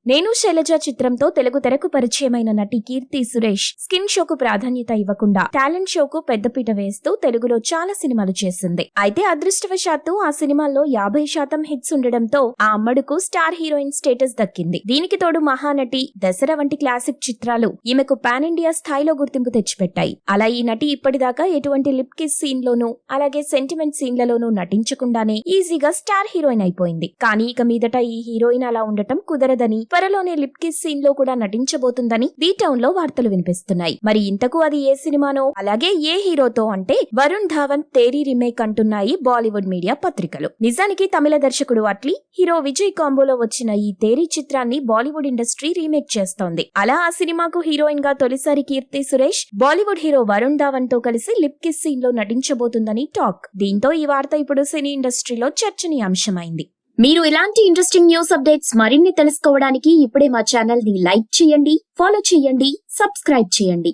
నేను శైలజ చిత్రంతో తెలుగు తెరకు పరిచయమైన నటి కీర్తి సురేష్ స్కిన్ షోకు ప్రాధాన్యత ఇవ్వకుండా టాలెంట్ షోకు పెద్దపీట వేస్తూ తెలుగులో చాలా సినిమాలు చేసింది. అయితే అదృష్టవశాత్తు ఆ సినిమాల్లో 50% హిట్స్ ఉండడంతో ఆ అమ్మడుకు స్టార్ హీరోయిన్ స్టేటస్ దక్కింది. దీనికి తోడు మహానటి, దసరా వంటి క్లాసిక్ చిత్రాలు ఈమెకు పాన్ ఇండియా స్థాయిలో గుర్తింపు తెచ్చిపెట్టాయి. అలా ఈ నటి ఇప్పటిదాకా ఎటువంటి లిప్ కిస్ సీన్ లోనూ అలాగే సెంటిమెంట్ సీన్లలోనూ నటించకుండానే ఈజీగా స్టార్ హీరోయిన్ అయిపోయింది. కానీ ఇక మీదట ఈ హీరోయిన్ అలా ఉండటం కుదరదని, త్వరలోనే లిప్ కిస్ సీన్ లో కూడా నటించబోతుందని బీ టౌన్ లో వార్తలు వినిపిస్తున్నాయి. మరి ఇంతకు అది ఏ సినిమానో అలాగే ఏ హీరోతో అంటే వరుణ్ ధావన్ తేరీ రీమేక్ అంటున్నాయి బాలీవుడ్ మీడియా పత్రికలు. నిజానికి తమిళ దర్శకుడు అట్లీ, హీరో విజయ్ కాంబోలో వచ్చిన ఈ తేరీ చిత్రాన్ని బాలీవుడ్ ఇండస్ట్రీ రీమేక్ చేస్తోంది. అలా ఆ సినిమాకు హీరోయిన్ గా తొలిసారి కీర్తి సురేష్ బాలీవుడ్ హీరో వరుణ్ ధావన్ తో కలిసి లిప్ కిస్ సీన్ లో నటించబోతుందని టాక్. దీంతో ఈ వార్త ఇప్పుడు సినీ ఇండస్ట్రీలో చర్చనీయాంశమైంది. మీరు ఇలాంటి ఇంట్రెస్టింగ్ న్యూస్ అప్డేట్స్ మరిన్ని తెలుసుకోవడానికి ఇప్పుడే మా ఛానల్ ని లైక్ చేయండి, ఫాలో చేయండి, సబ్స్క్రైబ్ చేయండి.